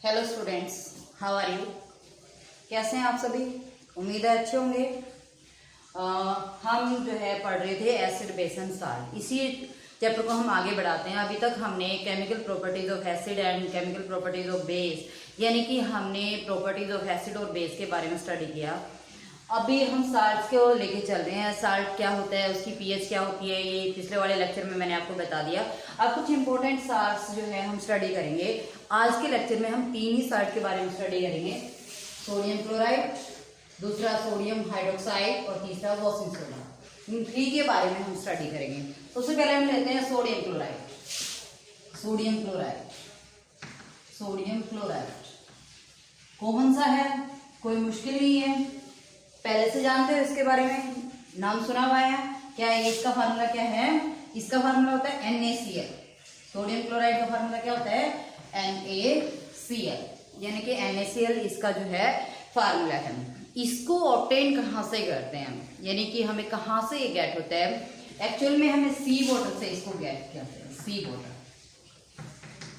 Hello students, how are you. कैसे हैं आप सभी? उम्मीद है अच्छे होंगे। हम जो है पढ़ रहे थे एसिड बेस एंड साल्ट। इसी चैप्टर को हम आगे बढ़ाते हैं। अभी तक हमने chemical properties of acid and chemical properties of base, यानी कि हमने प्रॉपर्टीज ऑफ एसिड और बेस के बारे में स्टडी किया। अभी हम साल्ट को लेके चल रहे हैं। साल्ट क्या होता है, उसकी पीएच क्या होती है, ये पिछले वाले लेक्चर में मैंने आपको बता दिया। अब कुछ इंपॉर्टेंट साल्ट्स जो है हम स्टडी करेंगे। आज के लेक्चर में हम 3 ही साल्ट के बारे में स्टडी करेंगे। सोडियम क्लोराइड, दूसरा सोडियम हाइड्रोक्साइड और तीसरा वॉशिंग सोडा। इन 3 के बारे में हम स्टडी करेंगे। तो सबसे पहले हम लेते हैं sodium chloride. Sodium chloride, sodium chloride common सा है, कोई मुश्किल नहीं है, पहले से जानते हो इसके बारे में, नाम सुना हुआ है। क्या है इसका फार्मूला? क्या है इसका फार्मूला? होता है NaCl। सोडियम क्लोराइड का फार्मूला क्या होता है? NaCl, यानी कि NaCl इसका जो है फार्मूला है। इसको ऑब्टेन कहाँ से करते हैं, यानी कि हमें कहाँ से ये गेट होता है? एक्चुअल में हमें सी वाटर से इसको गेट करते हैं। Sea water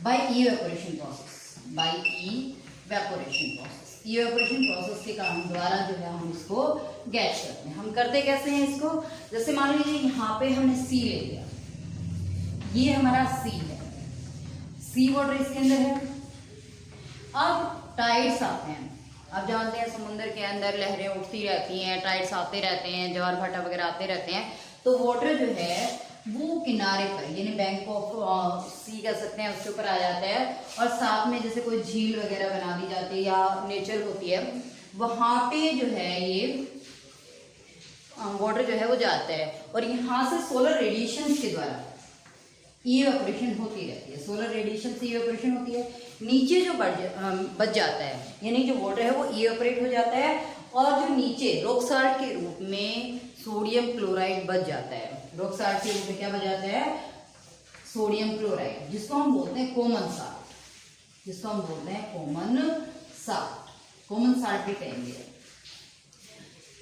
by evaporation process, by evaporation process. Evaporation process के काम द्वारा जो है हम इसको गेट करते हैं। हम करते कैसे हैं इसको? जैसे मान लीजिए यहाँ पे हमने सी ले लिया, ये हमारा सी है, सी वाटर इसके अंदर है। अब टाइड्स आते हैं। अब जानते हैं समुद्र के अंदर लहरें उठती रहती हैं, टाइड्स आते रहते हैं, ज्वार भाटा वगैरह आते रहते हैं। तो वाटर जो है वो किनारे पर, यानी बैंक ऑफ सी कह सकते हैं, उसके ऊपर आ जाता है। और साथ में जैसे कोई झील वगैरह बना दी जाती है या नेचर होती है, वहां पे जो है ये वाटर जो है वो जाता है। और यहाँ से सोलर रेडिएशन के द्वारा इवेपोरेशन होती रहती है। सोलर रेडिएशन से इवेपोरेशन होती है, नीचे जो बच जाता है, यानी जो वाटर है वो इवेपोरेट हो जाता है। और जो नीचे रॉक साल्ट के रूप में सोडियम क्लोराइड बच जाता है। रॉक साल्ट के रूप में क्या बच जाता है? सोडियम क्लोराइड, जिसको हम बोलते हैं कॉमन साल्ट, जिसको हम बोलते हैं कॉमन साल्ट, कॉमन साल्ट भी कहेंगे।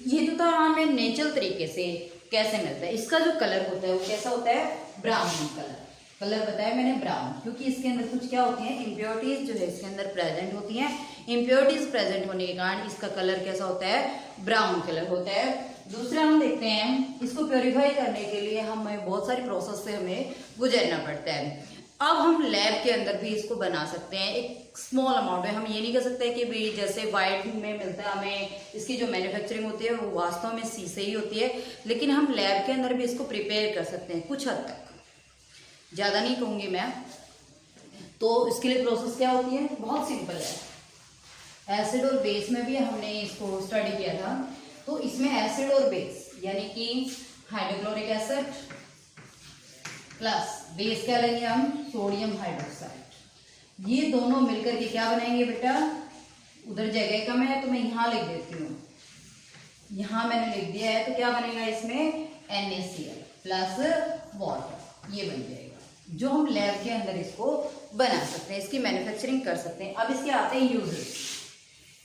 ये तो था हमें नेचुरल तरीके से कैसे मिलता है। इसका जो कलर होता है वो कैसा होता है? Brown colour. कलर बताया मैंने ब्राउन, क्योंकि इसके अंदर कुछ क्या होती हैं, इम्प्योरिटीज जो है इसके अंदर प्रेजेंट होती हैं। इम्प्योरिटीज प्रेजेंट होने के कारण इसका कलर कैसा होता है? ब्राउन कलर होता है। दूसरा हम देखते हैं, इसको प्योरीफाई करने के लिए हमें बहुत सारी प्रोसेस से हमें गुजरना पड़ता है। अब हम लैब के अंदर भी इसको बना सकते हैं एक स्मॉल अमाउंट में। हम ये नहीं कह सकते कि भी जैसे वाइट में मिलता है हमें, इसकी जो मैन्युफैक्चरिंग होती है वो वास्तव में सी से ही होती है, लेकिन हम लैब के अंदर भी इसको प्रिपेयर कर सकते हैं कुछ हद तक, ज़्यादा नहीं कहूँगी मैं। तो इसके लिए प्रोसेस क्या होती है? बहुत सिंपल है। एसिड और बेस में भी हमने इसको स्टडी किया था। तो इसमें एसिड और बेस, यानी कि हाइड्रोक्लोरिक एसिड प्लस बेस क्या लेंगे हम? Sodium hydroxide. ये दोनों मिलकर के क्या बनाएंगे बेटा? उधर जगह कम है तो मैं यहाँ लिख देती हूँ, यहाँ मैंने लिख दिया है। तो क्या बनेगा इसमें? NaCl प्लस वाटर, ये बन जाएगा, जो हम लैब के अंदर इसको बना सकते हैं, इसकी मैन्युफैक्चरिंग कर सकते हैं। अब इसके आते हैं यूजेस।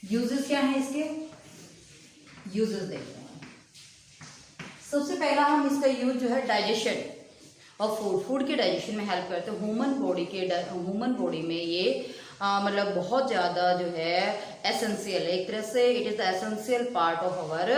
यूजेस क्या है इसके? यूजेस देखते हैं। सबसे पहला हम इसका यूज जो है डाइजेशन और फूड के डाइजेशन में हेल्प करते हैं। ह्यूमन बॉडी में ये मतलब बहुत ज़्यादा जो है एसेंशियल है। एक तरह से it is the essential part of our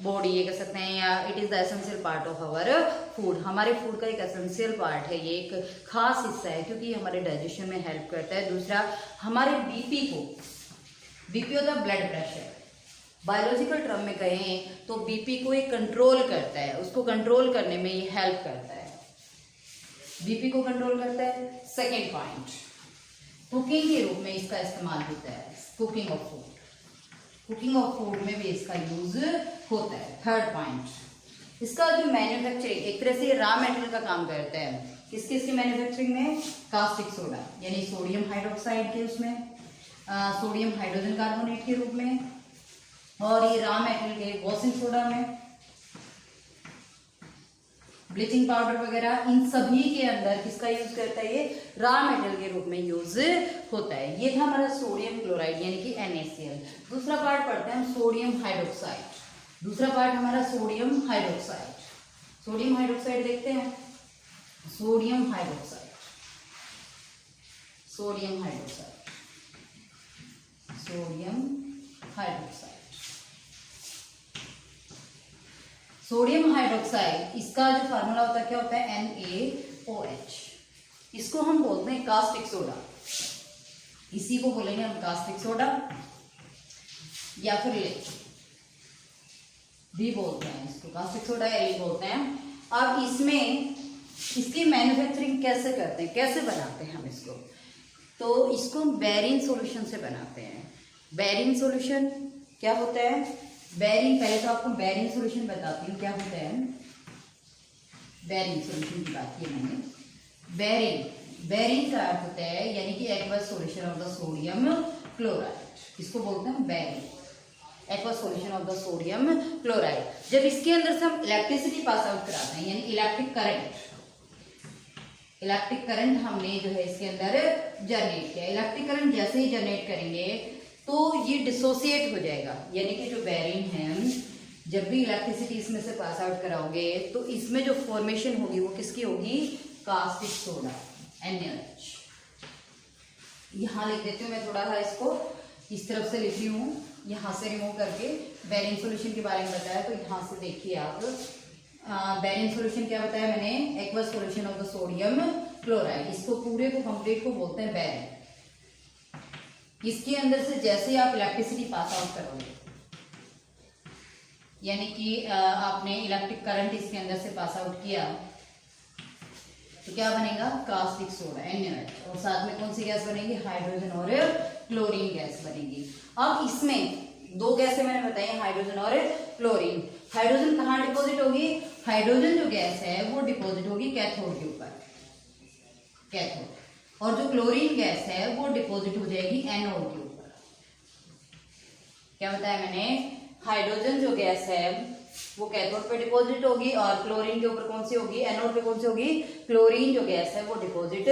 body, ये कह सकते हैं, या it is the essential part of our food. हमारे फूड का एक एसेंशियल पार्ट है, ये एक खास हिस्सा है, क्योंकि हमारे डाइजेशन में हेल्प करता है। दूसरा, हमारे बीपी होता है ब्लड प्रेशर। बायोलॉजिकल टर्म में कहें तो बीपी को ये कंट्रोल करता है, उसको कंट्रोल करने में ये हेल्प करता है, बीपी को कंट्रोल करता है। सेकेंड पॉइंट, कुकिंग के रूप में इसका इस्तेमाल होता है। कुकिंग ऑफ फूड में भी इसका यूज होता है। थर्ड पॉइंट, इसका जो मैन्युफैक्चरिंग, एक तरह से रॉ मटेरियल का काम करता है। किसकी मैन्युफैक्चरिंग में? कास्टिक सोडा, यानी सोडियम हाइड्रोक्साइड के उसमें सोडियम हाइड्रोजन कार्बोनेट के रूप में, और ये रॉ मटेरियल के वॉशिंग सोडा में, ब्लीचिंग पाउडर वगैरह, इन सभी के अंदर किसका यूज करता है? ये रॉ मटेरियल के रूप में यूज होता है। ये था हमारा सोडियम क्लोराइड, यानी कि NaCl। दूसरा पार्ट पढ़ते हैं हम सोडियम हाइड्रोक्साइड। दूसरा पार्ट हमारा सोडियम हाइड्रोक्साइड। सोडियम हाइड्रोक्साइड देखते हैं। Sodium hydroxide sodium hydroxide. Sodium hydroxide इसका जो फार्मूला होता है क्या होता है, NaOH। इसको हम बोलते हैं कास्टिक सोडा, इसी को बोलेंगे हम कास्टिक सोडा या फिर लेड भी बोलते हैं इसको, कास्टिक सोडा या लेड बोलते हैं। अब इसमें इसकी मैन्युफैक्चरिंग कैसे करते हैं, कैसे बनाते हैं हम इसको, तो इसको बेरिन सॉल्यूशन से बनाते हैं। बेरिन सॉल्यूशन क्या होता है, बेरिन, पहले तो आपको बेरिन सॉल्यूशन बताती हूँ क्या होता है। बेरिन सॉल्यूशन की बात की मैंने। बेरिन का अर्थ होता है यानी कि aqueous solution of the sodium chloride, इसको बोलते हैं brine, aqueous solution of the sodium chloride. जब इसके अंदर से हम इलेक्ट्रिसिटी पास आउट कराते हैं यानी इलेक्ट्रिक करंट हमने जो है इसके अंदर जनरेट किया, इलेक्ट्रिक करंट जैसे ही जनरेट करेंगे तो ये डिसोसिएट हो जाएगा, यानी कि जो बेरिन है, जब भी इलेक्ट्रिसिटी इसमें से पास आउट कराओगे तो इसमें जो फॉर्मेशन होगी वो किसकी होगी, कास्टिक सोडा NaOH। यहाँ लिख देती हूँ मैं, थोड़ा सा इसको इस तरफ से लिख रही हूँ, यहाँ से रिमूव करके बेरिन सॉल्यूशन के बारे में बताया, तो यहाँ से देखिए आप। बेरिन सॉल्यूशन क्या बताया मैंने, aqueous solution of the sodium chloride, इसको पूरे को कंप्लीट को बोलते हैं बेरिन। इसके अंदर से जैसे ही आप इलेक्ट्रिसिटी पास आउट करोगे, यानी कि आपने इलेक्ट्रिक करंट इसके अंदर से पास आउट किया, तो क्या बनेगा, कास्टिक सोडा NaOH, और साथ में कौन सी गैस बनेगी, हाइड्रोजन और क्लोरीन गैस बनेगी। अब इसमें दो गैसें मैंने बताई, हाइड्रोजन और क्लोरीन। हाइड्रोजन कहाँ डिपॉजिट होगी, हाइड्रोजन जो गैस है वो डिपॉजिट होगी कैथोड के ऊपर, कैथोड, और जो क्लोरीन गैस है वो डिपॉजिट हो जाएगी एनोड के ऊपर। क्या बताया मैंने, हाइड्रोजन जो गैस है वो कैथोड पे डिपॉजिट होगी और क्लोरीन के ऊपर कौन सी होगी, एनोड पे कौन सी होगी, क्लोरीन जो गैस है वो डिपॉजिट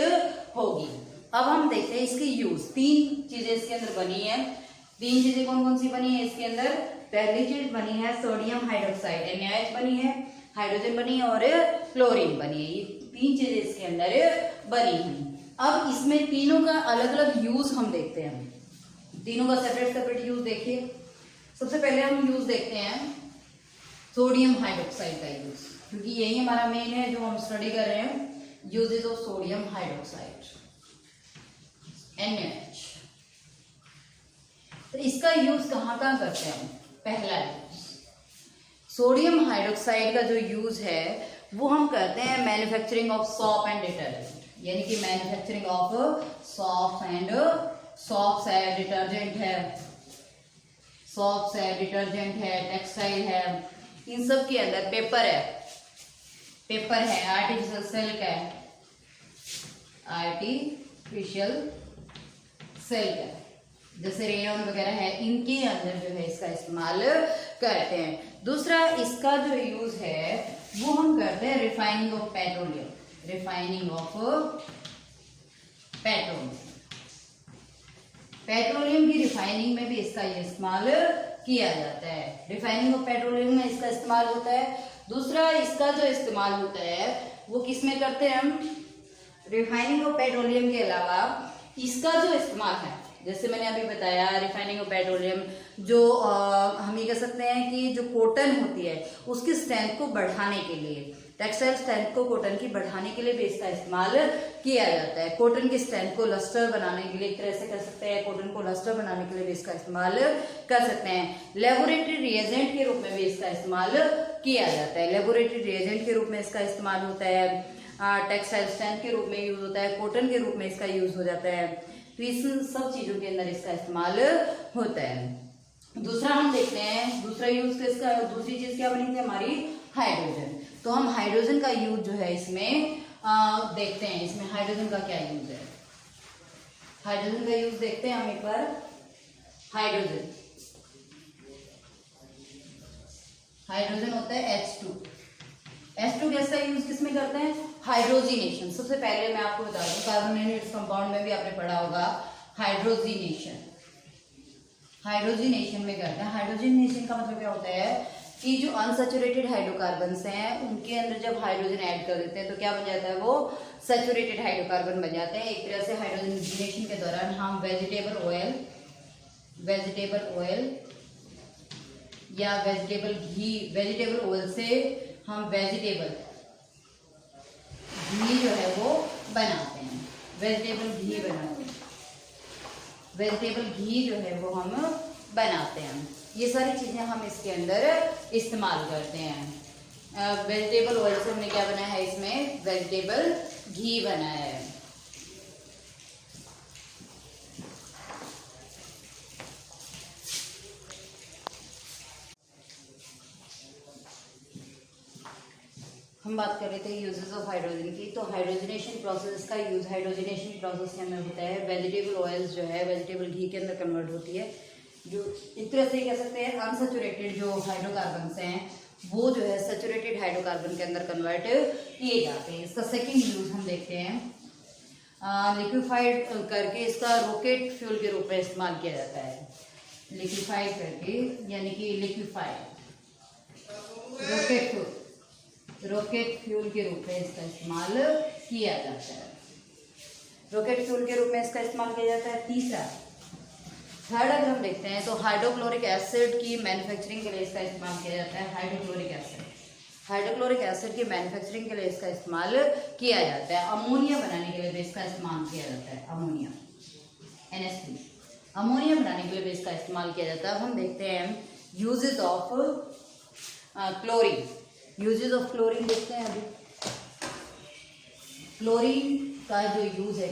होगी। अब हम देखते हैं इसकी यूज। तीन चीजें इसके अंदर बनी है। तीन चीजें कौन कौन सी बनी है इसके अंदर, पहली चीज बनी है सोडियम हाइड्रोक्साइड NaOH बनी है, हाइड्रोजन बनी है और क्लोरीन बनी है। ये तीन चीजें इसके अंदर बनी है। अब इसमें तीनों का अलग अलग यूज हम देखते हैं, तीनों का सेपरेट सेपरेट यूज देखिए। सबसे पहले हम यूज देखते हैं सोडियम हाइड्रोक्साइड का यूज, क्योंकि यही हमारा मेन है जो हम स्टडी कर रहे हैं, uses of sodium hydroxide NaOH। तो इसका यूज कहाँ कहाँ करते हैं हम। पहला यूज सोडियम हाइड्रोक्साइड का जो यूज है वो हम करते हैं manufacturing of shop and detergent, यानी कि मैन्युफैक्चरिंग ऑफ सॉप्स है, डिटर्जेंट है, सॉप्स है, डिटर्जेंट है, टेक्सटाइल है, इन सब के अंदर पेपर है, आर्टिफिशियल सिल्क है, आर्टिफिशियल सिल्क है, जैसे रेयन वगैरह है, इनके अंदर जो है इसका इस्तेमाल करते हैं। दूसरा इसका जो यूज है वो हम करते हैं रिफाइनिंग ऑफ पेट्रोलियम, पेट्रोलियम की रिफाइनिंग में भी इसका इस्तेमाल किया जाता है। रिफाइनिंग ऑफ पेट्रोलियम में इसका इस्तेमाल होता है। दूसरा इसका जो इस्तेमाल होता है वो किस में करते हैं हम, रिफाइनिंग ऑफ पेट्रोलियम के अलावा इसका जो इस्तेमाल है, जैसे मैंने अभी बताया, रिफाइनिंग ऑफ पेट्रोलियम जो हम ये कह सकते हैं कि जो कॉटन होती है उसकी स्ट्रेंथ को बढ़ाने के लिए, टेक्सटाइल स्ट्रेंथ को कॉटन की बढ़ाने के लिए भी इसका इस्तेमाल किया जाता है। कॉटन की स्ट्रेंथ को लस्टर बनाने के लिए एक तरह से कर सकते हैं, कॉटन को लस्टर बनाने के लिए भी इसका इस्तेमाल कर सकते हैं। लेबोरेटरी रिएजेंट के रूप में भी इसका इस्तेमाल किया जाता है, लेबोरेटरी रिएजेंट के रूप में इसका इस्तेमाल होता है, टेक्सटाइल स्ट्रेंथ के रूप में यूज होता है, कॉटन के रूप में इसका यूज हो जाता है। तो इस सब चीजों के अंदर इसका इस्तेमाल होता है। दूसरा हम देखते हैं, दूसरा यूज किसका, दूसरी चीज क्या बनी थी हमारी, हाइड्रोजन। तो हम हाइड्रोजन का यूज जो है इसमें देखते हैं, इसमें हाइड्रोजन का क्या यूज है। हाइड्रोजन का यूज देखते हैं हम एक बार। हाइड्रोजन होता है H2 गैस का यूज किसमें करते हैं, हाइड्रोजिनेशन। सबसे पहले मैं आपको बता दूं, कार्बोनेटेड कंपाउंड में भी आपने पढ़ा होगा हाइड्रोजिनेशन में करते हैं। हाइड्रोजिनेशन का मतलब क्या होता है कि जो अनसैचुरेटेड हाइड्रोकार्बन्स हैं उनके अंदर जब हाइड्रोजन ऐड कर देते हैं तो क्या बन जाता है, वो सैचुरेटेड हाइड्रोकार्बन बन जाते हैं। एक तरह से हाइड्रोजनेशन के दौरान हम वेजिटेबल ऑयल वेजिटेबल ऑयल या वेजिटेबल घी, वेजिटेबल ऑयल से हम वेजिटेबल घी जो है वो बनाते हैं, वेजिटेबल घी बनाते हैं, वेजिटेबल घी जो है वो हम बनाते हैं। ये सारी चीज़ें हम इसके अंदर इस्तेमाल करते हैं। वेजिटेबल ऑयल से हमने क्या बनाया है, इसमें वेजिटेबल घी बनाया है। हम बात कर रहे थे यूजेस ऑफ हाइड्रोजन की। तो हाइड्रोजनेशन प्रोसेस का यूज हाइड्रोजनेशन प्रोसेस के अंदर होता है। वेजिटेबल ऑयल्स जो है वेजिटेबल घी के अंदर कन्वर्ट होती है, जो एक तरह से कह सकते हैं अनसैचुरेटेड जो हाइड्रोकार्बन हैं वो जो है सैचुरेटेड हाइड्रोकार्बन के अंदर कन्वर्ट किए जाते हैं। इसका सेकेंड यूज हम देखते हैं, लिक्विफाइड करके इसका रॉकेट फ्यूल के रूप में इस्तेमाल किया जाता है। लिक्विफाइड करके यानी कि लिक्विफाइड रॉकेट फ्यूल के रूप में इसका इस्तेमाल किया जाता है। रॉकेट फ्यूल के रूप में इसका इस्तेमाल किया जाता है। तीसरा, थर्ड अगर हम देखते हैं तो हाइड्रोक्लोरिक एसिड की मैन्युफैक्चरिंग के लिए इसका इस्तेमाल किया जाता है। हाइड्रोक्लोरिक एसिड की मैन्युफैक्चरिंग के लिए इसका इस्तेमाल किया जाता है। अमोनिया बनाने के लिए भी इसका इस्तेमाल किया जाता है। अमोनिया NH3 अमोनिया बनाने के लिए भी इसका इस्तेमाल किया जाता है। हम देखते हैं uses of chlorine. Uses of chlorine देखते हैं अभी। क्लोरीन का जो यूज है,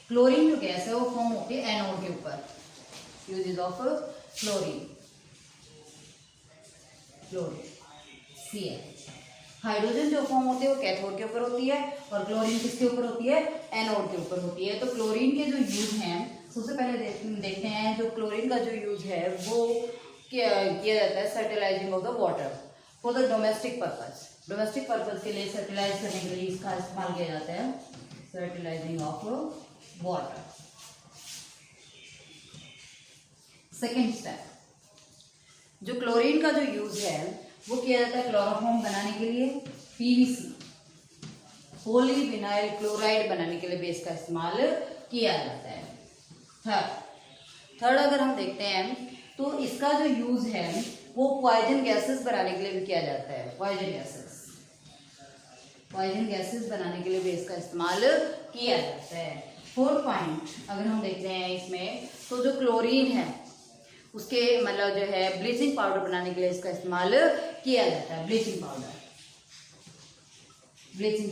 क्लोरीन जो गैस है वो फॉर्म होती है एनोड के ऊपर। Uses of chlorine, CH। Hydrogen जो फॉर्म होती है वो कैथोड के ऊपर होती है और क्लोरीन किसके ऊपर होती है, एनोड के ऊपर होती है। तो क्लोरीन के जो यूज हैं, सबसे पहले देखते हैं जो क्लोरीन का जो यूज है वो किया जाता है fertilising of the water for the domestic purpose. Domestic purpose के लिए फर्टिलाइज करने के लिए इसका इस्तेमाल किया जाता है, fertilising of water. Second step, जो क्लोरीन का जो यूज है वो किया जाता है क्लोरोफॉर्म बनाने के लिए, PVC पॉलीविनाइल क्लोराइड बनाने के लिए भी इसका इस्तेमाल किया जाता है। थर्ड अगर हम देखते हैं तो इसका जो यूज है वो पॉइजन गैसेस बनाने के लिए भी किया जाता है। पॉइजन गैसेस बनाने के लिए भी इसका इस्तेमाल किया जाता है। फोर्थ पॉइंट अगर हम देखते हैं इसमें, तो जो क्लोरीन है उसके मतलब जो है ब्लीचिंग पाउडर बनाने के लिए इसका इस्तेमाल किया जाता है। ब्लीचिंग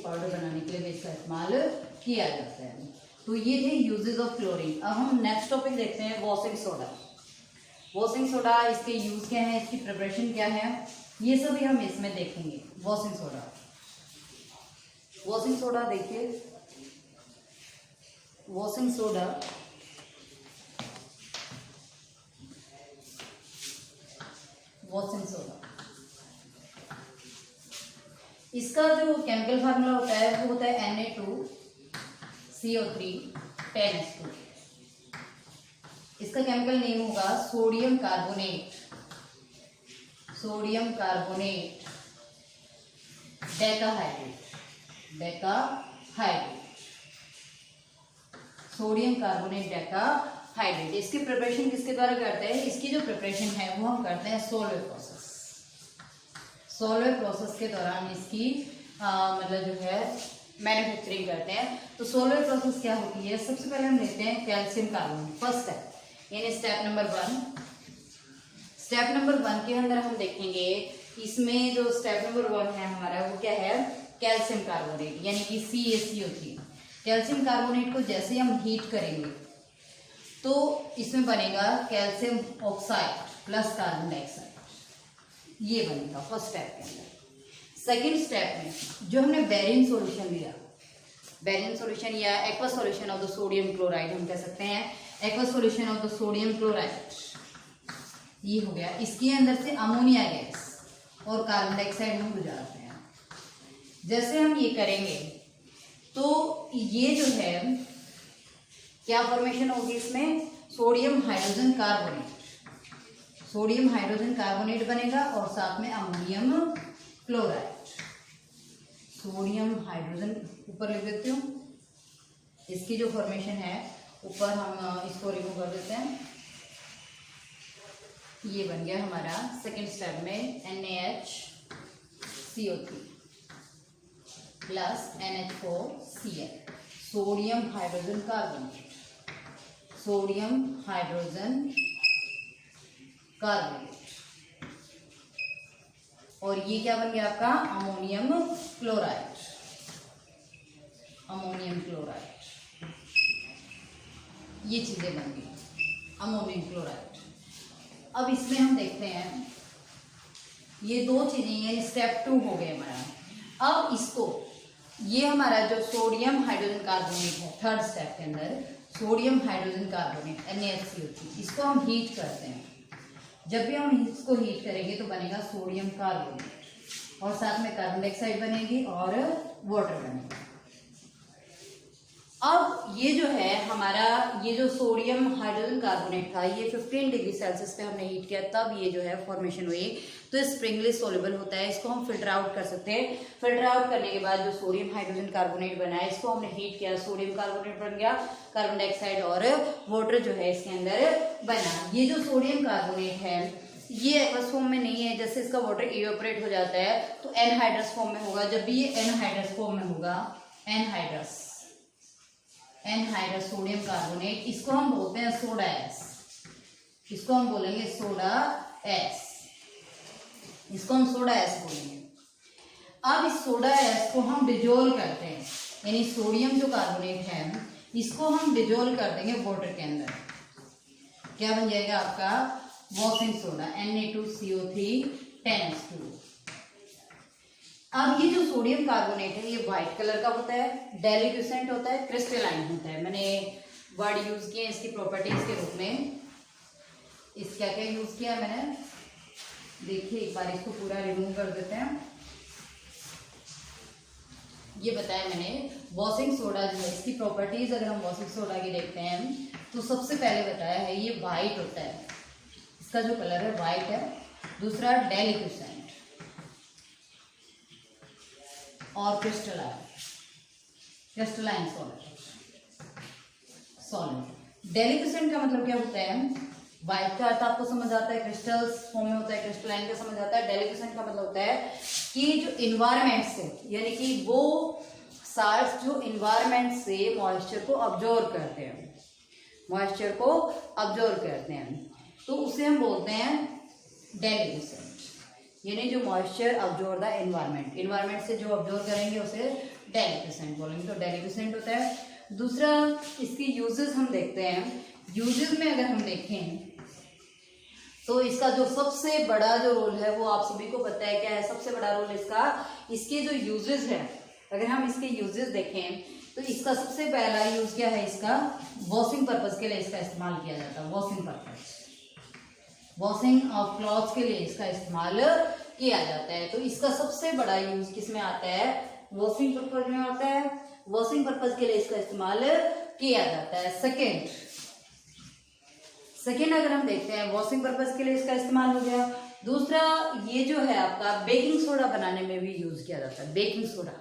पाउडर बनाने के लिए भी इसका इस्तेमाल किया जाता है। तो ये थे यूजेस ऑफ क्लोरीन। अब हम नेक्स्ट टॉपिक देखते हैं वॉशिंग सोडा। वॉशिंग सोडा, इसके यूज क्या है, इसकी प्रिपरेशन क्या है, ये सभी हम इसमें देखेंगे। वॉशिंग सोडा देखिए, वॉशिंग सोडा इसका जो केमिकल फार्मूला होता है वो होता है Na2CO3 10H2। इसका केमिकल नेम होगा sodium carbonate sodium carbonate decahydrate. इसकी प्रिपरेशन किसके द्वारा करते हैं, इसकी जो प्रिपरेशन है वो हम करते हैं सॉल्वेट प्रोसेस के दौरान इसकी मतलब जो है मैन्युफैक्चरिंग करते हैं। तो सॉल्वेट प्रोसेस क्या होती है, सबसे पहले हम लेते हैं कैल्शियम कार्बोनेट। फर्स्ट स्टेप यानी स्टेप नंबर 1 के अंदर हम देखेंगे इसमें जो स्टेप नंबर 1 है हमारा वो क्या है, कैल्शियम कार्बोनेट यानी कि CaCO3। कैल्शियम कार्बोनेट को जैसे हम हीट करेंगे तो इसमें बनेगा calcium oxide plus carbon dioxide, ये बनेगा फर्स्ट स्टेप के अंदर। सेकेंड स्टेप में जो हमने बेरियम सॉल्यूशन लिया, बेरियम सॉल्यूशन या aqua solution of the sodium chloride हम कह सकते हैं, aqua solution of the sodium chloride, ये हो गया। इसके अंदर से अमोनिया गैस और कार्बन डाइऑक्साइड हम गुजारते हैं। जैसे हम ये करेंगे तो ये जो है क्या फॉर्मेशन होगी, इसमें सोडियम हाइड्रोजन कार्बोनेट बनेगा और साथ में अमोनियम क्लोराइड। सोडियम हाइड्रोजन ऊपर लिख देती हूँ, इसकी जो फॉर्मेशन है ऊपर हम इसको रिमूव कर देते हैं। ये बन गया हमारा सेकेंड स्टेप में NaHCO3 plus NH4Cl, sodium hydrogen carbonate, sodium hydrogen carbonate. और ये क्या बन गया आपका अमोनियम क्लोराइड, अमोनियम क्लोराइड। ये चीजें बन गई अमोनियम क्लोराइड। अब इसमें हम देखते हैं ये दो चीजें, ये स्टेप 2 हो गए हमारा। अब इसको, ये हमारा जो सोडियम हाइड्रोजन कार्बोनेट है थर्ड स्टेप के अंदर, सोडियम हाइड्रोजन कार्बोनेट NaHCO3, इसको हम हीट करते हैं। जब भी हम इसको हीट करेंगे तो बनेगा सोडियम कार्बोनेट और साथ में कार्बन डाइऑक्साइड बनेगी और वाटर बनेगा। अब ये जो है हमारा, ये जो सोडियम हाइड्रोजन कार्बोनेट था, ये 15 डिग्री सेल्सियस पे हमने हीट किया, तब ये जो है फॉर्मेशन हुई। तो स्प्रिंगली सोल्युबल होता है, इसको हम फिल्टर आउट कर सकते हैं। फिल्टर आउट करने के बाद जो सोडियम हाइड्रोजन कार्बोनेट बना है, इसको हमने हीट किया, सोडियम कार्बोनेट बन गया, कार्बन डाइऑक्साइड और वाटर जो है इसके अंदर बना। ये जो सोडियम कार्बोनेट है ये एक्वस फॉर्म में नहीं है, जैसे इसका वाटर इवेपोरेट हो जाता है तो एनहाइड्रस फॉर्म में होगा। जब भी ये एनहाइड्रस फॉर्म में होगा, एनहाइड्रस सोडियम कार्बोनेट, इसको हम बोलते हैं सोडा एस, इसको हम बोलेंगे सोडा एस, इसको हम सोडा एस बोलेंगे। अब इस सोडा एस को हम डिजोल्व करते हैं, यानी सोडियम जो कार्बोनेट है इसको हम डिजोल्व कर देंगे वाटर के अंदर। क्या बन जाएगा आपका वॉशिंग सोडा Na2CO3 10H2। अब ये जो सोडियम कार्बोनेट है ये व्हाइट कलर का होता है, डेलिक्यूसेंट होता है, क्रिस्टलाइन होता है। मैंने वर्ड यूज किए इसकी प्रॉपर्टीज के रूप में। इस क्या क्या यूज किया मैंने, देखिए एक बार इसको पूरा रिमूव कर देते हैं। ये बताया मैंने वॉशिंग सोडा जो है इसकी प्रॉपर्टीज, अगर हम वॉशिंग सोडा की देखते हैं तो सबसे पहले बताया है ये व्हाइट होता है, इसका जो कलर है व्हाइट है। दूसरा डेलिक्यूसेंट और क्रिस्टलाइन सॉलिड। डेलिक्यूसेंट का मतलब क्या होता है, व्हाइट का अर्थ आपको समझ आता है, क्रिस्टल्स फॉर्म में होता है, क्रिस्टलाइन का समझ आता है। डेलिक्यूसेंट का मतलब होता है कि जो इन्वायरमेंट से, यानी कि वो साल्ट्स जो इन्वायरमेंट से मॉइस्चर को अब्जॉर्ब करते हैं, मॉइस्चर को अब्जॉर्ब करते हैं, तो उसे हम बोलते हैं डेलिक्यूसेंट। यानी जो moisture absorb the environment, environment से जो अब्जॉर्ब करेंगे उसे डेलिक्यूसेंट बोलेंगे। तो डेलिक्यूसेंट होता है। दूसरा इसकी यूजेस हम देखते हैं। यूजेस में अगर हम देखें तो इसका जो सबसे बड़ा जो रोल है वो आप सभी को पता है क्या है, सबसे बड़ा रोल इसका, इसके जो यूजेस है, अगर हम इसके यूजेस देखें तो इसका सबसे पहला यूज क्या है, इसका वॉशिंग पर्पज के लिए इसका इस्तेमाल किया जाता है। Washing purpose, washing of clothes के लिए इसका इस्तेमाल किया जाता है। तो इसका सबसे बड़ा यूज किसमें आता है, वॉशिंग पर्पज में आता है। वॉशिंग पर्पज के लिए इसका इस्तेमाल किया जाता है। सेकेंड अगर हम देखते हैं वॉशिंग पर्पज के लिए इसका इस्तेमाल हो गया। दूसरा ये जो है आपका बेकिंग सोडा बनाने में भी यूज किया जाता है। बेकिंग सोडा,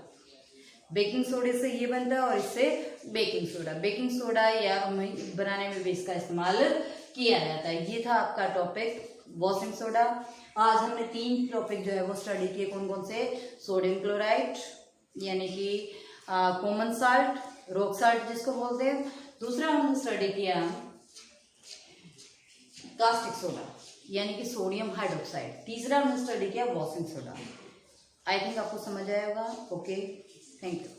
बेकिंग सोडे से ये बनता है और इससे बेकिंग सोडा या बनाने में भी इसका इस्तेमाल किया जाता है। ये था आपका टॉपिक वॉशिंग सोडा। आज हमने 3 टॉपिक जो है वो स्टडी किए। कौन कौन से, सोडियम क्लोराइड यानी कि कॉमन साल्ट, रॉक साल्ट जिसको बोलते हैं। दूसरा हमने स्टडी किया कास्टिक सोडा यानी कि सोडियम हाइड्रोक्साइड। तीसरा हमने स्टडी किया वॉशिंग सोडा। आई थिंक आपको समझ आया होगा। Okay, thank you.